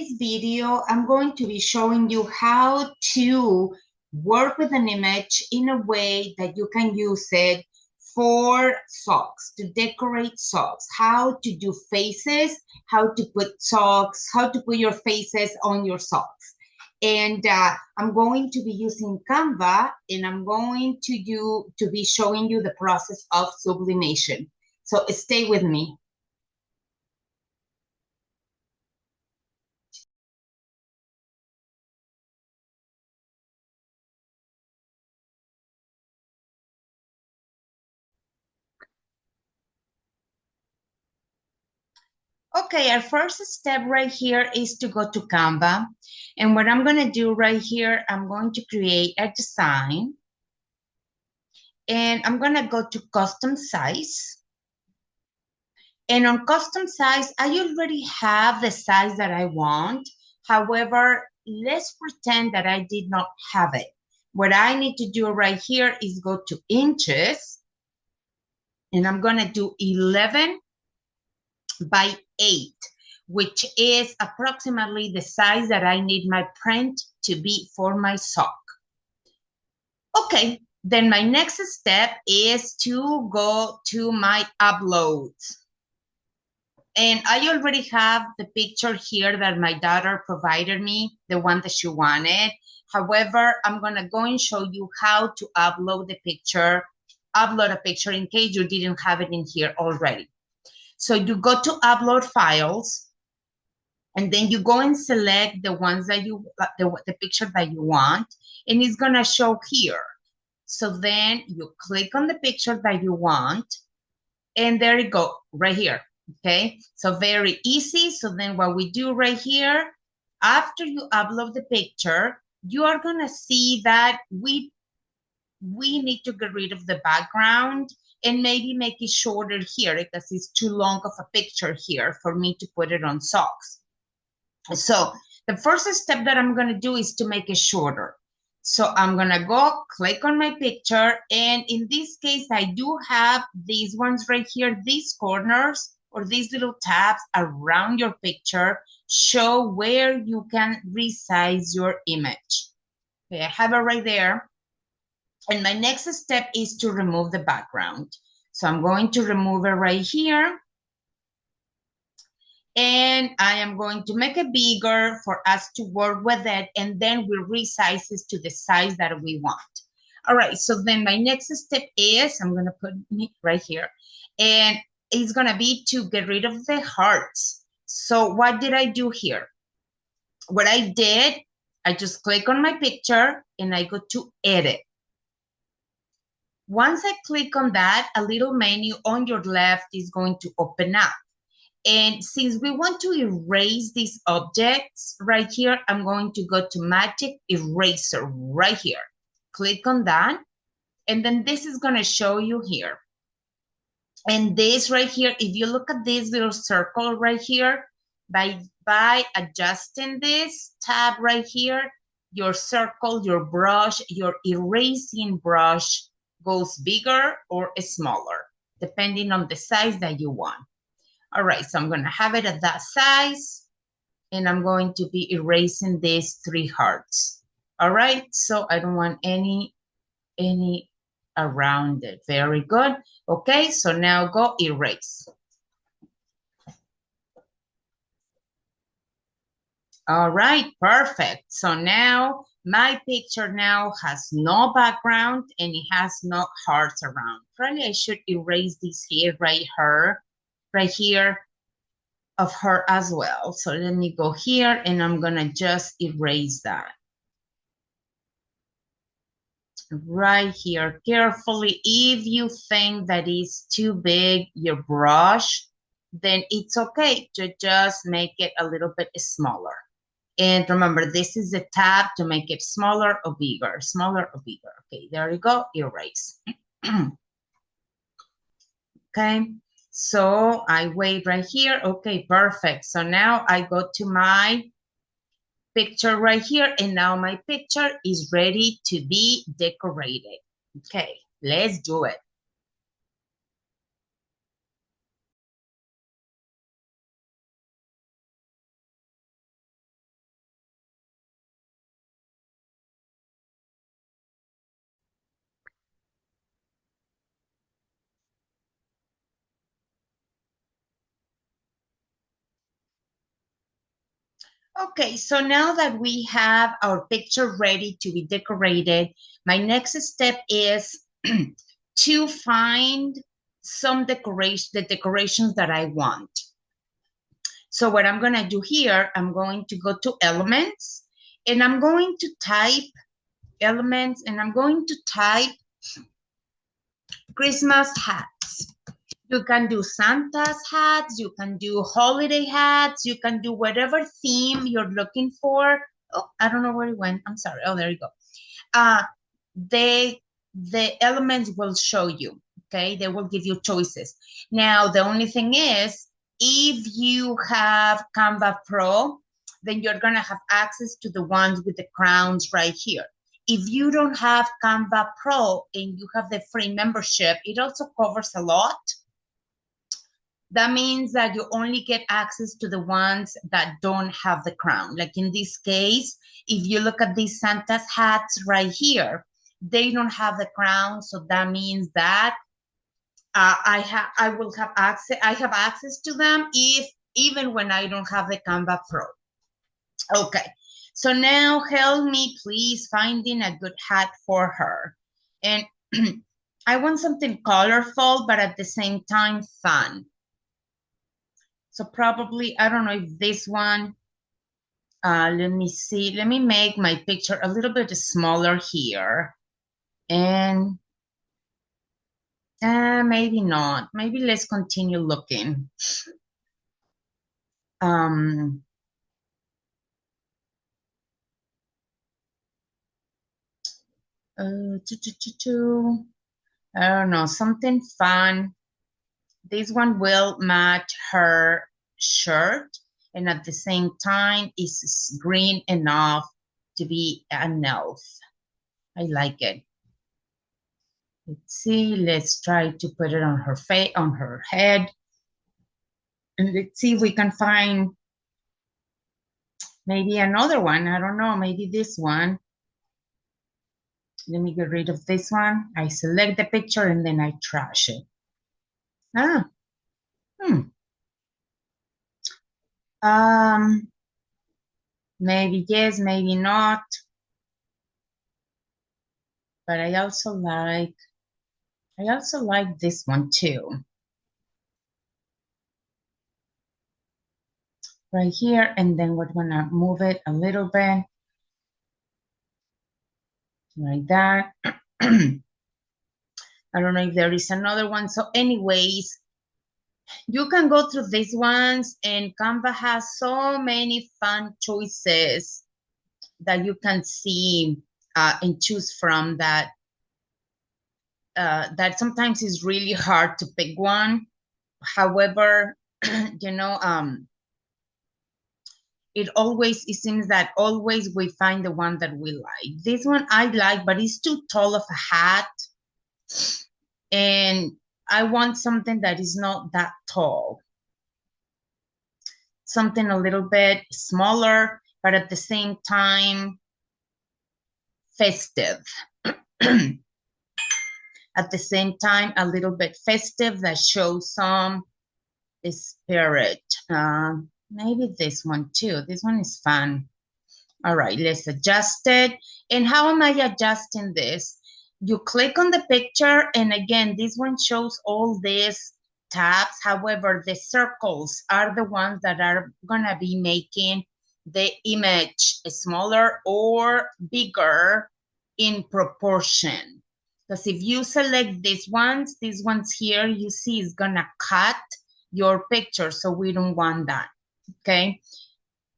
this video, I'm going to be showing you how to work with an image in a way that you can use it for socks, to decorate socks, how to do faces, how to put socks, how to put your faces on your socks. And I'm going to be using Canva, and I'm going to be showing you the process of sublimation. So stay with me. Okay, our first step right here is to go to Canva. And what I'm going to do right here, I'm going to create a design. And I'm going to go to custom size. And on custom size, I already have the size that I want. However, let's pretend that I did not have it. What I need to do right here is go to inches. And I'm going to do 11 by 8, which is approximately the size that I need my print to be for my sock. Okay, then my next step is to go to my uploads. And I already have the picture here that my daughter provided me, the one that she wanted. However, I'm gonna go and show you how to upload a picture in case you didn't have it in here already. So you go to upload files, and then you go and select the ones that the picture that you want, and it's gonna show here. So then you click on the picture that you want, and there you go, right here, okay? So very easy. So then what we do right here, after you upload the picture, you are gonna see that we need to get rid of the background and maybe make it shorter here because it's too long of a picture here for me to put it on socks. So the first step that I'm going to do is to make it shorter. So I'm going to go click on my picture. And in this case, I do have these ones right here, these corners or these little tabs around your picture show where you can resize your image. Okay, I have it right there. And my next step is to remove the background. So I'm going to remove it right here. And I am going to make it bigger for us to work with it. And then we resize it to the size that we want. All right, so then my next step is, I'm going to put it right here. And it's going to be to get rid of the hearts. So what did I do here? What I did, I just click on my picture and I go to edit. Once I click on that, a little menu on your left is going to open up. And since we want to erase these objects right here, I'm going to go to Magic Eraser right here. Click on that. And then this is going to show you here. And this right here, if you look at this little circle right here, by adjusting this tab right here, your circle, your brush, your erasing brush goes bigger or smaller, depending on the size that you want. All right, so I'm going to have it at that size, and I'm going to be erasing these 3 hearts. All right, so I don't want any around it. Very good. Okay, so now go erase. All right, perfect. So now my picture now has no background and it has no hearts around. Probably I should erase this hair right here of her as well. So let me go here and I'm gonna just erase that. Right here, carefully. If you think that is too big, your brush, then it's okay to just make it a little bit smaller. And remember, this is the tab to make it smaller or bigger, smaller or bigger. Okay, there you go, erase. Okay, so I wait right here. Okay, perfect. So now I go to my picture right here, and now my picture is ready to be decorated. Okay, let's do it. Okay, so now that we have our picture ready to be decorated, my next step is to find the decorations that I want. So what I'm gonna do here, I'm going to go to elements and I'm going to type elements and I'm going to type Christmas hats. You can do Santa's hats, you can do holiday hats, you can do whatever theme you're looking for. Oh, I don't know where it went. I'm sorry. Oh, there you go. Uh, they, the elements will show you, okay? They will give you choices. Now, the only thing is, if you have Canva Pro, then you're gonna have access to the ones with the crowns right here. If you don't have Canva Pro and you have the free membership, it also covers a lot. That means that you only get access to the ones that don't have the crown. Like in this case, if you look at these Santa's hats right here, they don't have the crown. So that means that I will have access. I have access to them even when I don't have the Canva Pro. Okay. So now help me please finding a good hat for her. And I want something colorful, but at the same time fun. So probably, I don't know if this one, let me see. Let me make my picture a little bit smaller here. And maybe not. Maybe let's continue looking. Um, I don't know, something fun. This one will match her shirt. And at the same time, it's green enough to be an elf. I like it. Let's see, let's try to put it on her face, on her head. And let's see if we can find maybe another one. I don't know, maybe this one. Let me get rid of this one. I select the picture and then I trash it. Ah, maybe yes, maybe not. But I also like this one too. Right here, and then we're gonna move it a little bit. Like that. I don't know if there is another one. So anyways, you can go through these ones and Canva has so many fun choices that you can see and choose from that that sometimes is really hard to pick one. However, you know, it seems that always we find the one that we like. This one I like, but it's too tall of a hat. And I want something that is not that tall. Something a little bit smaller, but at the same time, festive. At the same time, a little bit festive that shows some spirit. Maybe this one too. This one is fun. All right, let's adjust it. And how am I adjusting this? You click on the picture, and again, this one shows all these tabs. However, the circles are the ones that are gonna be making the image smaller or bigger in proportion. Because if you select these ones here, you see it's gonna cut your picture, so we don't want that, okay?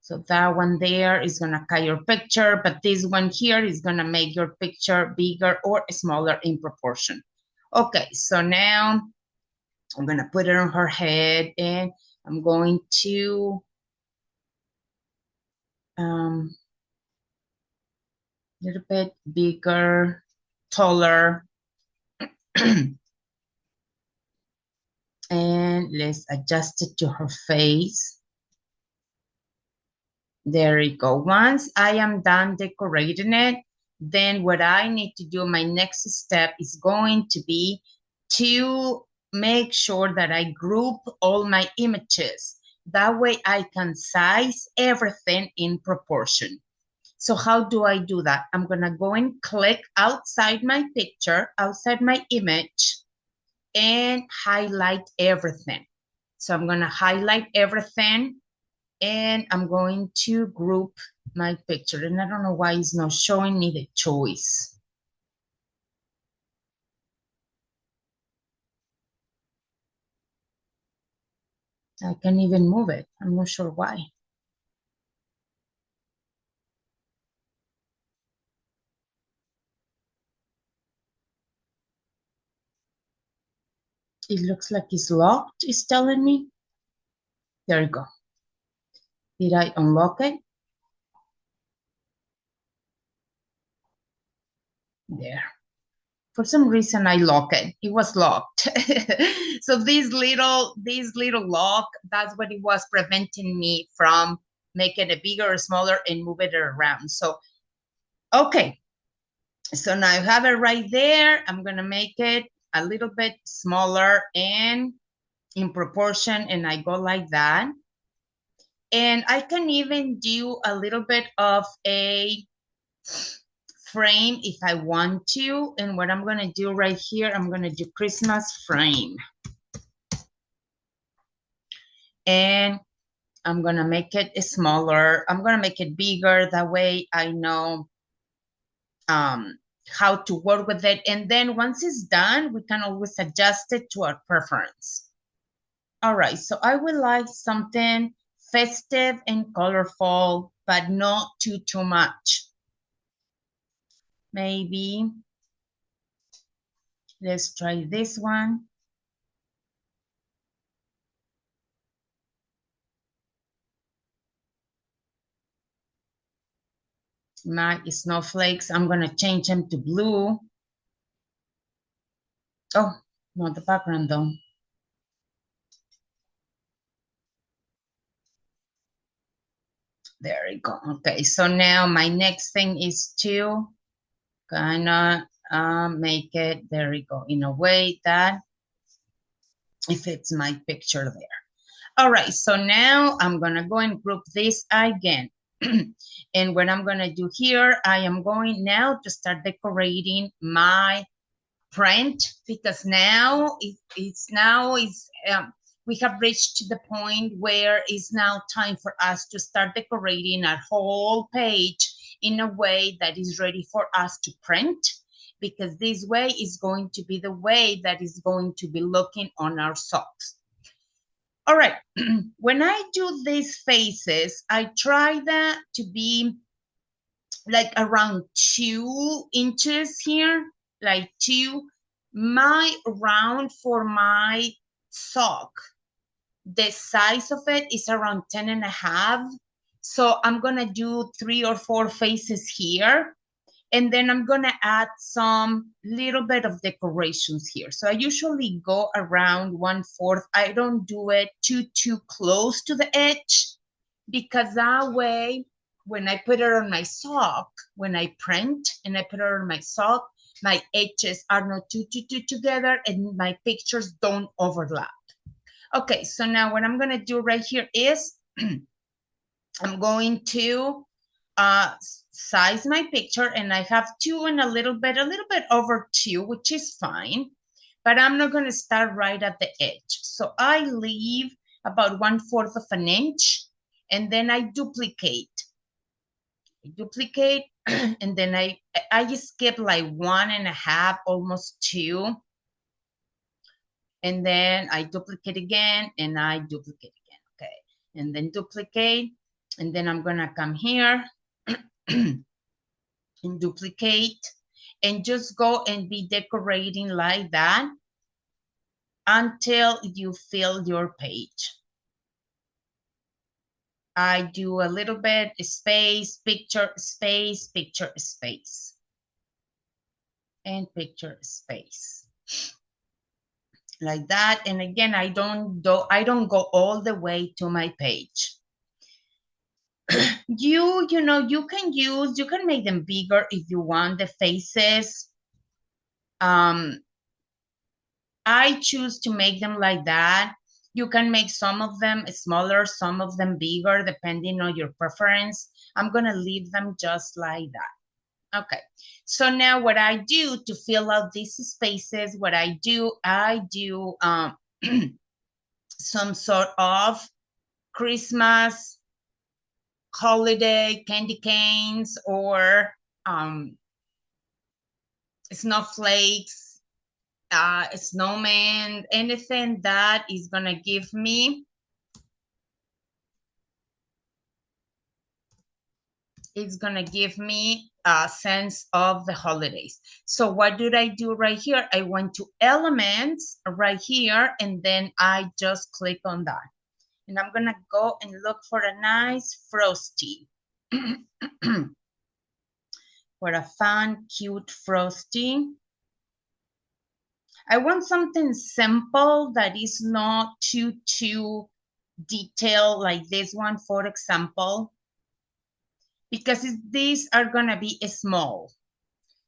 So that one there is gonna cut your picture, but this one here is gonna make your picture bigger or smaller in proportion. Okay, so now I'm gonna put it on her head and I'm going to little bit bigger, taller. And let's adjust it to her face. There you go. Once I am done decorating it, then what I need to do, my next step is going to be to make sure that I group all my images. That way I can size everything in proportion. So how do I do that? I'm gonna go and click outside my picture, outside my image, and highlight everything. So I'm gonna highlight everything and I'm going to group my picture. And I don't know why it's not showing me the choice. I can't even move it. I'm not sure why. It looks like it's locked, it's telling me. There you go. Did I unlock it? There. For some reason I locked it. It was locked. So this little lock, that's what it was preventing me from making it bigger or smaller and move it around. So, okay. So now I have it right there. I'm gonna make it a little bit smaller and in proportion, and I go like that. And I can even do a little bit of a frame if I want to. And what I'm gonna do right here, I'm gonna do Christmas frame. And I'm gonna make it smaller. I'm gonna make it bigger. That way I know how to work with it. And then once it's done, we can always adjust it to our preference. All right, so I would like something festive and colorful, but not too much. Maybe, let's try this one. My snowflakes, I'm gonna change them to blue. Oh, not the background though. There we go. Okay, so now my next thing is to kind of make it, there we go, in a way that it fits my picture there. All right, so now I'm gonna go and group this again. And what I'm gonna do here, I am going now to start decorating my print because now we have reached to the point where it's now time for us to start decorating our whole page in a way that is ready for us to print, because this way is going to be the way that is going to be looking on our socks. All right, when I do these faces, I try that to be like around 2 inches here, like 2. My round for my sock, the size of it is around 10.5. So I'm gonna do 3 or 4 faces here. And then I'm gonna add some little bit of decorations here. So I usually go around 1/4. I don't do it too close to the edge, because that way, when I put it on my sock, when I print and I put it on my sock, my edges are not too together and my pictures don't overlap. Okay, so now what I'm gonna do right here is I'm going to size my picture, and I have 2 and a little bit over 2, which is fine, but I'm not gonna start right at the edge. So I leave about 1/4 of an inch, and then I duplicate, and then I just skip like 1.5, almost 2, and then I duplicate again, and I duplicate again, okay, and then duplicate, and then I'm gonna come here and duplicate, and just go and be decorating like that until you fill your page. I do a little bit space, picture, space, picture, space, and picture, space, like that. And again, I don't go all the way to my page. You know, you can make them bigger if you want, the faces. I choose to make them like that You can make some of them smaller, some of them bigger, depending on your preference. I'm gonna leave them just like that. Okay, so now what I do to fill out these spaces, what I do some sort of Christmas, holiday, candy canes, or snowflakes, snowman, anything that is gonna give me a sense of the holidays. So what did I do right here? I went to elements right here, and then I just click on that. And I'm gonna go and look for a nice frosty. For a fun, cute frosty. I want something simple that is not too detailed like this one, for example, because these are gonna be small.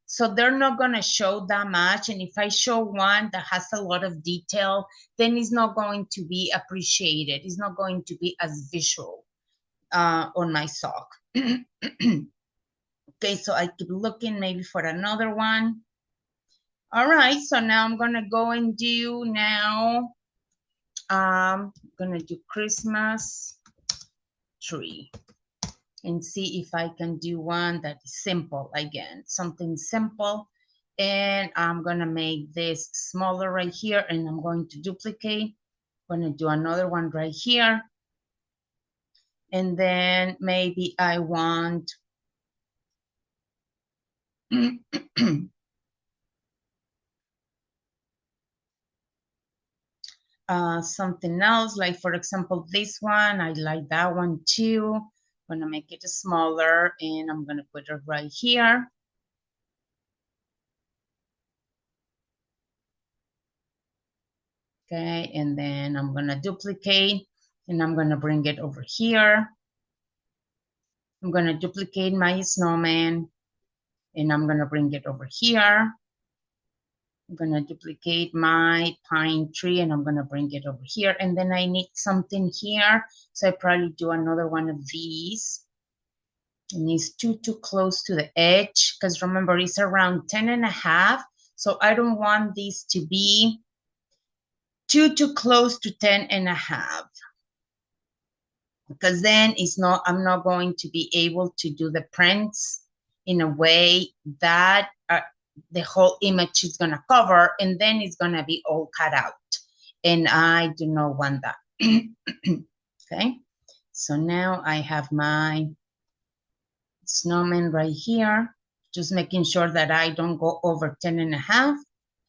So they're not gonna show that much. And if I show one that has a lot of detail, then it's not going to be appreciated. It's not going to be as visual on my sock. Okay, so I keep looking maybe for another one. All right, so now I'm gonna go and do now, I'm gonna do Christmas tree and see if I can do one that is simple again, something simple. And I'm gonna make this smaller right here, and I'm going to duplicate. I'm gonna do another one right here. And then maybe I want something else, like for example, this one, I like that one too. I'm gonna make it smaller, and I'm gonna put it right here. Okay, and then I'm gonna duplicate, and I'm gonna bring it over here. I'm gonna duplicate my snowman, and I'm gonna bring it over here. I'm gonna duplicate my pine tree, and I'm gonna bring it over here. And then I need something here, so I probably do another one of these. And it's too close to the edge, because remember, it's around 10.5. So I don't want this to be too close to 10.5. Because then I'm not going to be able to do the prints in a way that the whole image is gonna cover, and then it's gonna be all cut out. And I do not want that. Okay, so now I have my snowman right here, just making sure that I don't go over 10.5.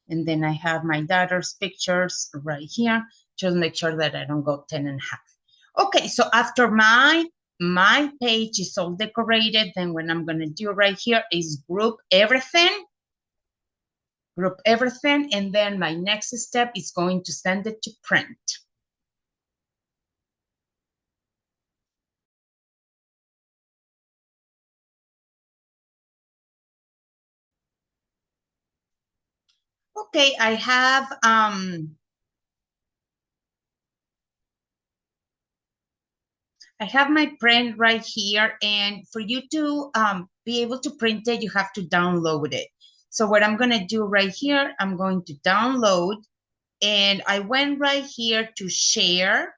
And then I have my daughter's pictures right here, just make sure that I don't go 10.5. Okay, so after my page is all decorated, then what I'm gonna do right here is group everything, and then my next step is going to send it to print. Okay, I have my print right here, and for you to be able to print it, you have to download it. So what I'm gonna do right here, I'm going to download, and I went right here to share,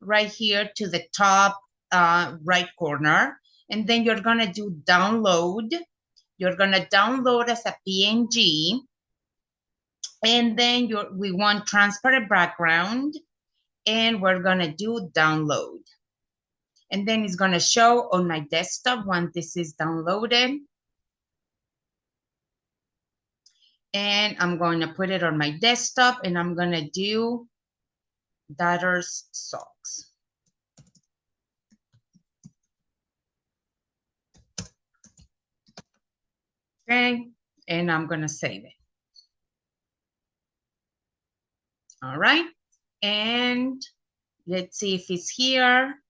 right here to the top right corner, and then you're gonna do download. You're gonna download as a PNG, and then we want transparent background, and we're gonna do download. And then it's gonna show on my desktop when this is downloaded. And I'm going to put it on my desktop, and I'm gonna do daughter's socks. Okay, and I'm gonna save it. All right, and let's see if it's here.